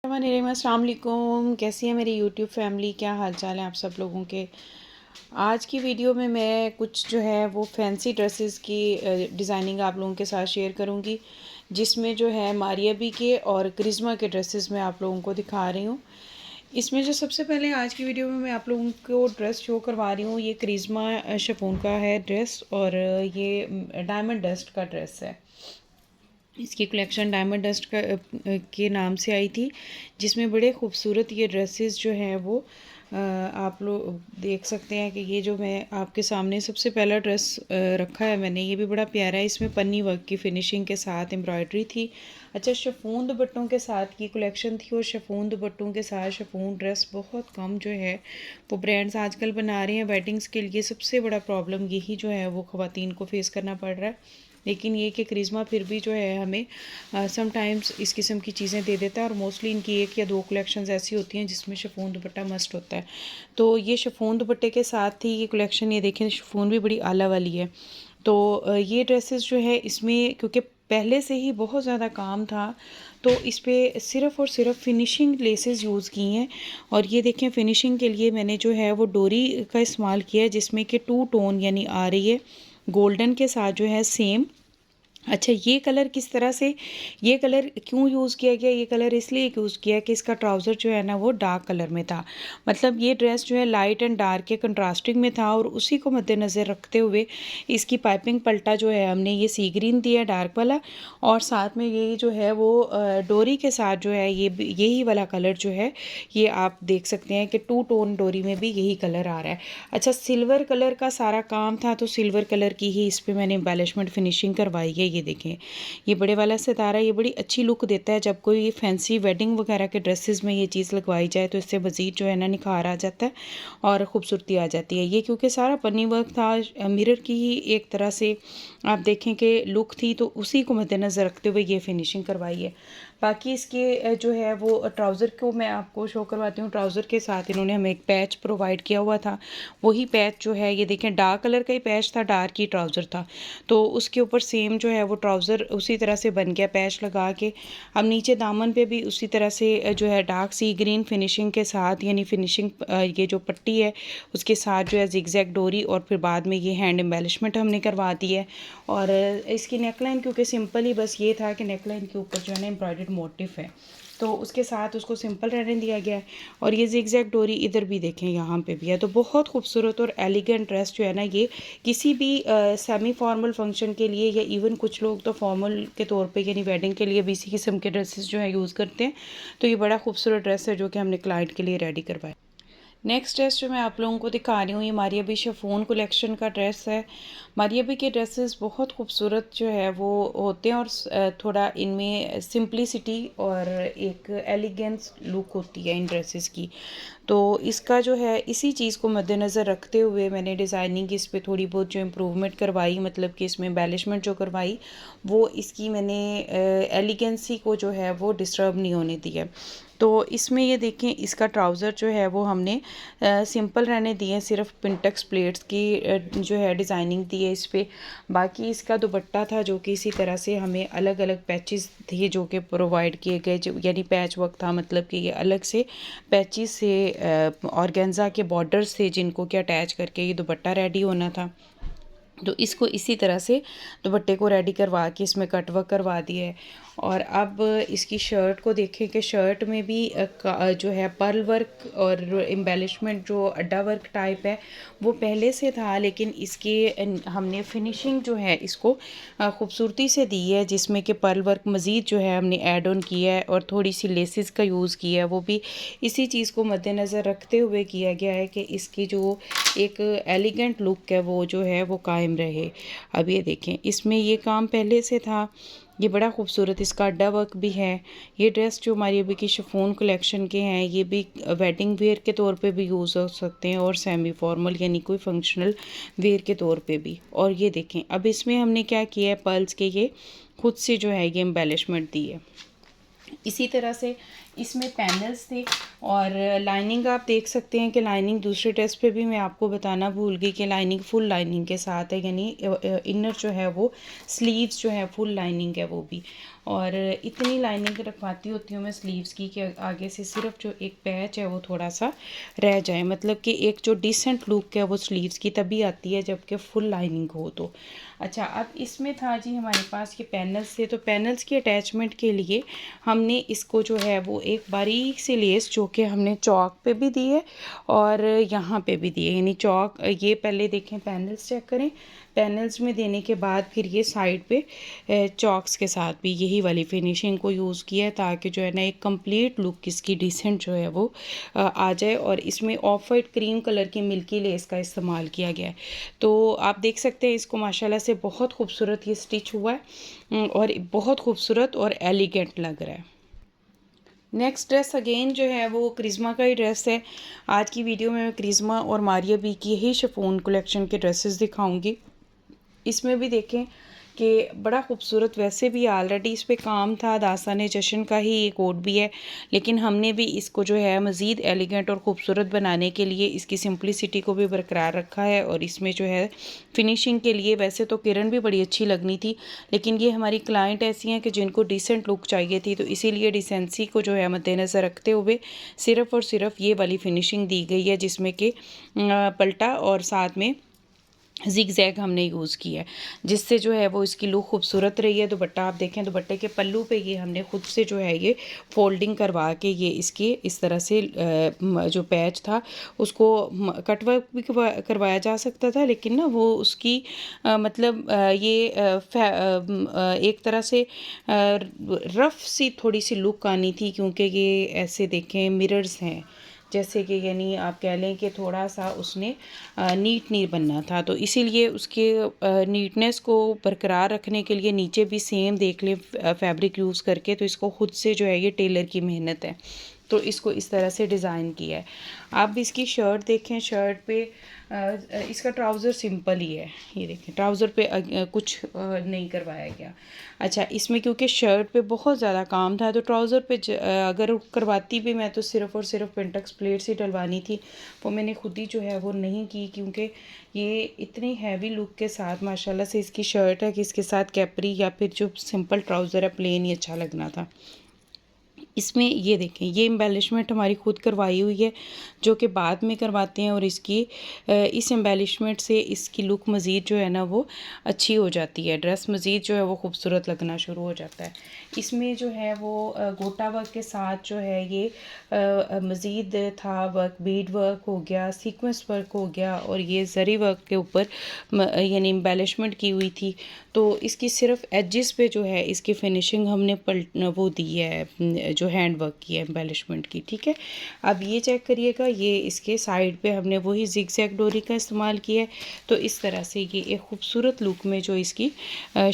अस्सलाम वालेकुम। कैसी है मेरी यूट्यूब फैमिली, क्या हाल चाल है आप सब लोगों के। आज की वीडियो में मैं कुछ जो है वो फैंसी ड्रेसेस की डिज़ाइनिंग आप लोगों के साथ शेयर करूंगी, जिसमें जो है मारिया बी के और करिश्मा के ड्रेसेस मैं आप लोगों को दिखा रही हूँ। इसमें जो सबसे पहले आज की वीडियो में मैं आप लोगों को ड्रेस शो करवा रही हूँ, ये करिश्मा शिफॉन का है ड्रेस और ये डायमंड डस्ट का ड्रेस है। इसकी कलेक्शन डायमंड डस्ट का के नाम से आई थी, जिसमें बड़े खूबसूरत ये ड्रेसेस जो हैं वो आप लोग देख सकते हैं कि ये जो मैं आपके सामने सबसे पहला ड्रेस रखा है मैंने, ये भी बड़ा प्यारा है। इसमें पन्नी वर्क की फिनिशिंग के साथ एम्ब्रॉयडरी थी। अच्छा, शिफॉन दुपट्टों के साथ की कलेक्शन थी और शिफॉन दुपट्टों के साथ शिफॉन ड्रेस बहुत कम जो है वो ब्रांड्स आजकल बना रहे हैं वेडिंग्स के लिए। सबसे बड़ा प्रॉब्लम यही जो है वो ख़वातीन को फेस करना पड़ रहा है, लेकिन ये कि करिश्मा फिर भी जो है हमें समटाइम्स इस किस्म की चीज़ें दे देता है और मोस्टली इनकी एक या दो कलेक्शंस ऐसी होती हैं जिसमें शिफॉन दुपट्टा मस्ट होता है। तो ये शिफॉन दुपट्टे के साथ थी ये कलेक्शन। ये देखें, शिफॉन भी बड़ी आला वाली है। तो ये ड्रेसेस जो है इसमें क्योंकि पहले से ही बहुत ज़्यादा काम था, तो इस पर सिर्फ़ और सिर्फ फिनिशिंग लेसेस यूज़ की हैं। और ये देखें, फिनिशिंग के लिए मैंने जो है वो डोरी का इस्तेमाल किया है, जिसमें कि 2 टोन यानी आ रही है गोल्डन के साथ जो है सेम। अच्छा, ये कलर किस तरह से, ये कलर क्यों यूज़ किया गया, ये कलर इसलिए यूज़ किया कि इसका ट्राउज़र जो है ना वो डार्क कलर में था। मतलब ये ड्रेस जो है लाइट एंड डार्क के कंट्रास्टिंग में था और उसी को मद्देनज़र रखते हुए इसकी पाइपिंग पल्टा जो है हमने ये सी ग्रीन दिया डार्क वाला, और साथ में ये जो है वो डोरी के साथ जो है ये यही वाला कलर जो है ये आप देख सकते हैं कि 2 टोन डोरी में भी यही कलर आ रहा है। अच्छा, सिल्वर कलर का सारा काम था तो सिल्वर कलर की ही इस पर मैंने एम्बेलिशमेंट फिनिशिंग करवाई है। ये देखें, ये बड़े वाला सितारा, ये बड़ी अच्छी लुक देता है जब कोई फैंसी वेडिंग वगैरह के ड्रेसेस में ये चीज़ लगवाई जाए, तो इससे मज़ीद जो है ना निखार आ जाता है और ख़ूबसूरती आ जाती है। ये क्योंकि सारा पन्नी वर्क था, मिरर की ही एक तरह से आप देखें कि लुक थी, तो उसी को मद्देनज़र रखते हुए ये फिनिशिंग करवाई है। बाकी इसके जो है वो ट्राउज़र को मैं आपको शो करवाती हूँ। ट्राउज़र के साथ इन्होंने हमें एक पैच प्रोवाइड किया हुआ था। वही पैच जो है ये देखें, डार्क कलर का ही पैच था, डार्क ही ट्राउज़र था, तो उसके ऊपर सेम जो है वो ट्राउज़र उसी तरह से बन गया पैच लगा के। अब नीचे दामन पे भी उसी तरह से जो है डार्क सी ग्रीन फिनिशिंग के साथ, यानी फिनिशिंग ये जो पट्टी है उसके साथ जो है जिगजैग डोरी, और फिर बाद में ये हैंड एम्बेलिशमेंट हमने करवा दी है। और इसकी नेकलाइन क्योंकि सिंपल ही बस ये था कि नेकलाइन के ऊपर जो है ना एम्ब्रॉयडर्ड मोटिफ है, तो उसके साथ उसको सिंपल रहने दिया गया है। और ये जिगजैग डोरी इधर भी देखें, यहाँ पे भी है। तो बहुत खूबसूरत और एलिगेंट ड्रेस जो है ना ये किसी भी सेमी फॉर्मल फंक्शन के लिए, या इवन कुछ लोग तो फॉर्मल के तौर पे यानी वेडिंग के लिए भी इसी किस्म के ड्रेसेस जो है यूज़ करते हैं। तो ये बड़ा खूबसूरत ड्रेस है जो कि हमने क्लाइंट के लिए रेडी करवाया। नेक्स्ट ड्रेस जो मैं आप लोगों को दिखा रही हूँ, ये मारिया बी शिफॉन कलेक्शन का ड्रेस है। मारिया बी के ड्रेसेस बहुत खूबसूरत जो है वो होते हैं और थोड़ा इनमें सिंपलिसिटी और एक एलिगेंस लुक होती है इन ड्रेसेस की। तो इसका जो है इसी चीज़ को मद्देनज़र रखते हुए मैंने डिज़ाइनिंग इस पर थोड़ी बहुत जो इम्प्रूवमेंट करवाई, मतलब कि इसमें एम्बेलिशमेंट जो करवाई वो इसकी मैंने एलिगेंसी को जो है वो डिस्टर्ब नहीं होने दी है। तो इसमें ये देखें, इसका ट्राउज़र जो है वो हमने सिंपल रहने दिए, सिर्फ पिंटेक्स प्लेट्स की जो है डिज़ाइनिंग दी है इस पर। बाकी इसका दुपट्टा था जो कि इसी तरह से हमें अलग अलग पैचेस थे जो कि प्रोवाइड किए गए, यानी पैच वर्क था, मतलब कि ये अलग से पैचेस से ऑर्गेन्जा के बॉर्डर्स थे जिनको कि अटैच करके ये दुपट्टा रेडी होना था। तो इसको इसी तरह से दुपट्टे को रेडी करवा के इसमें कट वर्क करवा दिया है। और अब इसकी शर्ट को देखें कि शर्ट में भी जो है पर्ल वर्क और एम्बेलिशमेंट जो अड्डा वर्क टाइप है वो पहले से था, लेकिन इसके हमने फिनिशिंग जो है इसको खूबसूरती से दी है, जिसमें कि पर्ल वर्क मज़ीद जो है हमने ऐड ऑन किया है और थोड़ी सी लेसेस का यूज़ किया है, वो भी इसी चीज़ को मद्देनज़र रखते हुए किया गया है कि इसकी जो एक एलिगेंट लुक है वो जो है वो कायम रहे। अब ये देखें, इसमें ये काम पहले से था, ये बड़ा खूबसूरत इसका अड्डा वर्क भी है। ये ड्रेस जो हमारी अभी की शिफॉन कलेक्शन के हैं ये भी वेडिंग वेयर के तौर पे भी यूज़ हो सकते हैं और सेमी फॉर्मल यानी कोई फंक्शनल वेयर के तौर पे भी। और ये देखें, अब इसमें हमने क्या किया है, पर्ल्स के ये खुद से जो है ये एम्बेलिशमेंट दी है। इसी तरह से इसमें पैनल्स थे और लाइनिंग आप देख सकते हैं कि लाइनिंग दूसरे ड्रेस पे भी मैं आपको बताना भूल गई कि लाइनिंग फुल लाइनिंग के साथ है, यानी इनर जो है वो स्लीव्स जो है फुल लाइनिंग है वो भी। और इतनी लाइनिंग रखवाती होती हूँ मैं स्लीव्स की कि आगे से सिर्फ जो एक पैच है वो थोड़ा सा रह जाए, मतलब कि एक जो डिसेंट लुक है वो स्लीव्स की तभी आती है जबकि फुल लाइनिंग हो तो। अच्छा, अब इसमें था जी हमारे पास ये पैनल्स थे, तो पैनल्स की अटैचमेंट के लिए हमने इसको जो है वो एक बारीक सी लेस जो कि हमने चौक पे भी दी है और यहाँ पे भी दी है, यानी चौक ये पहले देखें, पैनल्स चेक करें, पैनल्स में देने के बाद फिर ये साइड पे चॉक्स के साथ भी यही वाली फिनिशिंग को यूज़ किया है ताकि जो है ना एक कंप्लीट लुक इसकी डिसेंट जो है वो आ जाए। और इसमें ऑफ वाइट क्रीम कलर की मिल्की लेस का इस्तेमाल किया गया है, तो आप देख सकते हैं इसको माशाल्लाह से बहुत खूबसूरत ये स्टिच हुआ है और बहुत खूबसूरत और एलिगेंट लग रहा है। नेक्स्ट ड्रेस अगेन जो है वो क्रिश्मा का ही ड्रेस है। आज की वीडियो में मैं क्रिश्मा और मारिया बी की ही शिफॉन कलेक्शन के ड्रेसेस दिखाऊंगी। इसमें भी देखें कि बड़ा खूबसूरत, वैसे भी ऑलरेडी इस पे काम था, दास्तान जश्न का ही ये कोट भी है, लेकिन हमने भी इसको जो है मज़ीद एलिगेंट और ख़ूबसूरत बनाने के लिए इसकी सिंपलिसिटी को भी बरकरार रखा है। और इसमें जो है फिनिशिंग के लिए वैसे तो किरण भी बड़ी अच्छी लगनी थी, लेकिन ये हमारी क्लाइंट ऐसी हैं कि जिनको डिसेंट लुक चाहिए थी, तो इसीलिए डिसेंसी को जो है मद्देनज़र रखते हुए सिर्फ़ और सिर्फ ये वाली फिनिशिंग दी गई है, जिसमें कि पल्टा और साथ में जिग जैग हमने यूज़ किया है, जिससे जो है वो इसकी लुक खूबसूरत रही है। दुपट्टा आप देखें, दुपट्टे के पल्लू पे ये हमने ख़ुद से जो है ये फोल्डिंग करवा के ये इसके इस तरह से जो पैच था उसको कटवर्क भी करवाया जा सकता था, लेकिन ना वो उसकी मतलब ये एक तरह से रफ़ सी थोड़ी सी लुक आनी थी, क्योंकि ये ऐसे देखें मिरर्स हैं जैसे कि, यानी आप कह लें कि थोड़ा सा उसने नीट नहीं बनना था, तो इसीलिए उसके नीटनेस को बरकरार रखने के लिए नीचे भी सेम देख लें फैब्रिक यूज़ करके, तो इसको ख़ुद से जो है ये टेलर की मेहनत है, तो इसको इस तरह से डिज़ाइन किया है। आप भी इसकी शर्ट देखें, शर्ट पे इसका ट्राउज़र सिंपल ही है, ये देखें ट्राउज़र पे कुछ नहीं करवाया गया। अच्छा, इसमें क्योंकि शर्ट पे बहुत ज़्यादा काम था, तो ट्राउज़र पे अगर करवाती भी मैं तो सिर्फ़ और सिर्फ पेंटक्स प्लेट्स ही डलवानी थी, वो मैंने खुद ही जो है वो नहीं की, क्योंकि ये इतनी हैवी लुक के साथ माशाल्लाह से इसकी शर्ट है कि इसके साथ कैपरी या फिर जो सिंपल ट्राउज़र है प्लेन ही अच्छा लगना था। इसमें ये देखें, ये एम्बेलिशमेंट हमारी खुद करवाई हुई है, जो कि बाद में करवाते हैं, और इसकी इस एम्बेलिशमेंट से इसकी लुक मज़ीद जो है ना वो अच्छी हो जाती है, ड्रेस मज़ीद जो है वो खूबसूरत लगना शुरू हो जाता है। इसमें जो है वो गोटा वर्क के साथ जो है ये मज़ीद था वर्क, बीड वर्क हो गया, सीक्वेंस वर्क हो गया, और ये जरी वर्क के ऊपर यानी एम्बेलिशमेंट की हुई थी। तो इसकी सिर्फ एजेस पे जो है इसकी फिनिशिंग हमने वो दी है, जो हैंड वर्क की है एम्बेलिशमेंट की, ठीक है। अब ये चेक करिएगा, ये इसके साइड पे हमने वही जिग जैग डोरी का इस्तेमाल किया है, तो इस तरह से ये एक खूबसूरत लुक में जो इसकी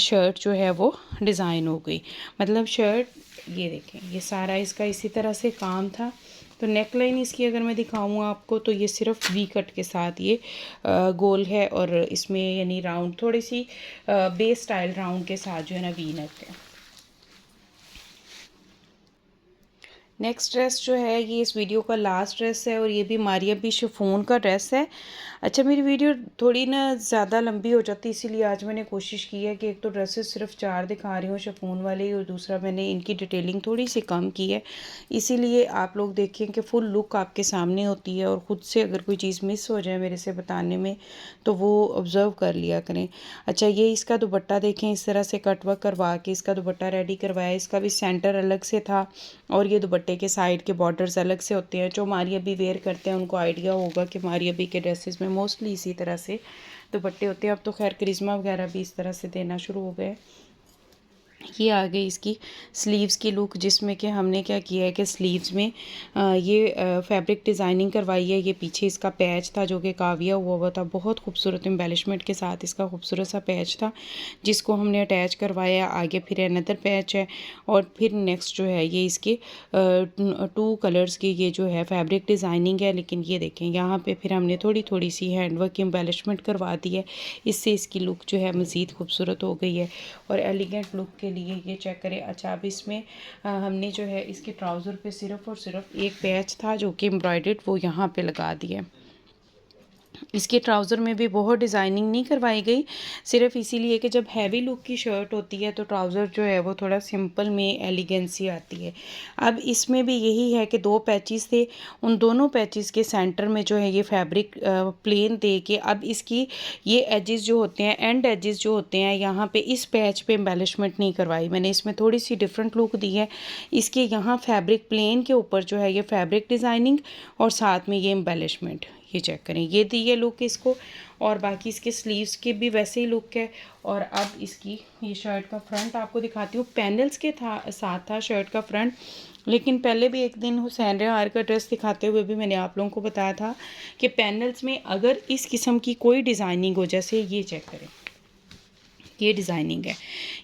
शर्ट जो है वो डिज़ाइन हो गई। मतलब शर्ट ये देखें, ये सारा इसका इसी तरह से काम था। तो नेक लाइन इसकी अगर मैं दिखाऊँ आपको, तो ये सिर्फ वी कट के साथ ये गोल है, और इसमें यानी राउंड थोड़ी सी बेस स्टाइल राउंड के साथ जो है ना वी नेक है। नेक्स्ट ड्रेस जो है ये इस वीडियो का लास्ट ड्रेस है, और ये भी मारिया बी शिफॉन का ड्रेस है। अच्छा, मेरी वीडियो थोड़ी ना ज़्यादा लंबी हो जाती, इसीलिए आज मैंने कोशिश की है कि एक तो ड्रेसेस सिर्फ 4 दिखा रही हूँ शिफॉन वाले, और दूसरा मैंने इनकी डिटेलिंग थोड़ी सी कम की है, इसीलिए आप लोग देखें कि फुल लुक आपके सामने होती है, और ख़ुद से अगर कोई चीज़ मिस हो जाए मेरे से बताने में तो वो ऑब्ज़र्व कर लिया करें। अच्छा, ये इसका दुपट्टा देखें, इस तरह से कटवर्क करवा के इसका दुपट्टा रेडी करवाया, इसका भी सेंटर अलग से था, और ये दुपट्टे के साइड के बॉर्डर्स अलग से होते हैं। जो मारिया बी वेयर करते हैं उनको आइडिया होगा कि मारिया बी के ड्रेसेस में मोस्टली इसी तरह से दुपट्टे होते हैं। अब तो खैर करिश्मा वगैरह भी इस तरह से देना शुरू हो गए। ये आ गई इसकी स्लीव्स की लुक, जिसमें कि हमने क्या किया है कि स्लीव्स में ये फैब्रिक डिज़ाइनिंग करवाई है। ये पीछे इसका पैच था जो कि काविया हुआ था, बहुत खूबसूरत एम्बेलिशमेंट के साथ इसका खूबसूरत सा पैच था, जिसको हमने अटैच करवाया। आगे फिर अनदर पैच है, और फिर नेक्स्ट जो है ये इसके 2 कलर्स की ये जो है फैब्रिक डिज़ाइनिंग है। लेकिन ये देखें, यहाँ पे फिर हमने थोड़ी थोड़ी सी हैंडवर्क एम्बेलिशमेंट करवा दी है, इससे इसकी लुक जो है मज़ीद खूबसूरत हो गई है और एलिगेंट लुक के लिए ये चेक करें। अच्छा, अब इसमें हमने जो है इसके ट्राउज़र पे सिर्फ़ और सिर्फ एक पैच था जो कि एम्ब्रॉयडर्ड, वो यहाँ पे लगा दिया। इसके ट्राउज़र में भी बहुत डिज़ाइनिंग नहीं करवाई गई, सिर्फ इसीलिए कि जब हैवी लुक की शर्ट होती है तो ट्राउज़र जो है वो थोड़ा सिंपल में एलिगेंसी आती है। अब इसमें भी यही है कि 2 पैचेस थे, उन दोनों पैचेस के सेंटर में जो है ये फैब्रिक प्लेन दे के अब इसकी ये एजेस जो होते हैं, एंड एजेस जो होते हैं, यहाँ पे इस पैच पे एम्बेलिशमेंट नहीं करवाई मैंने, इसमें थोड़ी सी डिफरेंट लुक दी है। इसके यहाँ फैब्रिक प्लेन के ऊपर जो है ये फैब्रिक डिज़ाइनिंग और साथ में ये एम्बेलिशमेंट, ये चेक करें, ये दी है लुक इसको। और बाकी इसके स्लीव्स के भी वैसे ही लुक है। और अब इसकी ये शर्ट का फ्रंट आपको दिखाती हूँ। पैनल्स के साथ था शर्ट का फ्रंट, लेकिन पहले भी एक दिन हुसैन रेहान का ड्रेस दिखाते हुए भी मैंने आप लोगों को बताया था कि पैनल्स में अगर इस किस्म की कोई डिज़ाइनिंग हो, जैसे ये चेक करें, ये डिज़ाइनिंग है,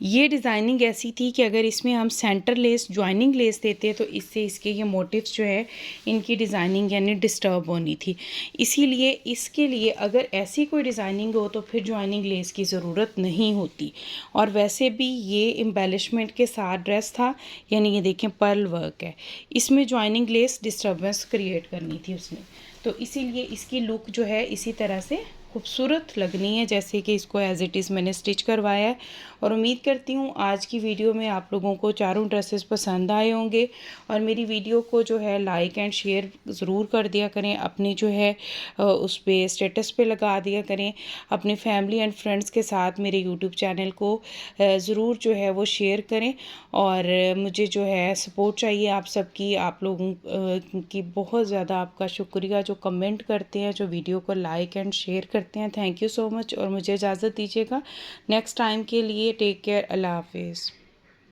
ये डिज़ाइनिंग ऐसी थी कि अगर इसमें हम सेंटर लेस ज्वाइनिंग लेस देते तो इससे इसके ये मोटिव्स जो है इनकी डिज़ाइनिंग यानी डिस्टर्ब होनी थी। इसीलिए इसके लिए अगर ऐसी कोई डिज़ाइनिंग हो तो फिर ज्वाइनिंग लेस की ज़रूरत नहीं होती। और वैसे भी ये एम्बेलिशमेंट के साथ ड्रेस था, यानी ये देखें पर्ल वर्क है, इसमें ज्वाइनिंग लेस डिस्टर्बेंस क्रिएट करनी थी उसने, तो इसीलिए इसकी लुक जो है इसी तरह से खूबसूरत लगनी है जैसे कि इसको एज़ इट इज़ मैंने स्टिच करवाया है। और उम्मीद करती हूँ आज की वीडियो में आप लोगों को चारों ड्रेसेस पसंद आए होंगे। और मेरी वीडियो को जो है लाइक एंड शेयर ज़रूर कर दिया करें, अपनी जो है उस पर स्टेटस पे लगा दिया करें, अपनी फैमिली एंड फ्रेंड्स के साथ मेरे यूट्यूब चैनल को ज़रूर जो है वो शेयर करें। और मुझे जो है सपोर्ट चाहिए आप सबकी, आप लोगों की बहुत ज़्यादा आपका शुक्रिया जो कमेंट करते हैं, जो वीडियो को लाइक एंड शेयर करते हैं, थैंक यू सो मच। और मुझे इजाज़त दीजिएगा, नेक्स्ट टाइम के लिए टेक केयर, अल्लाह हाफिज़।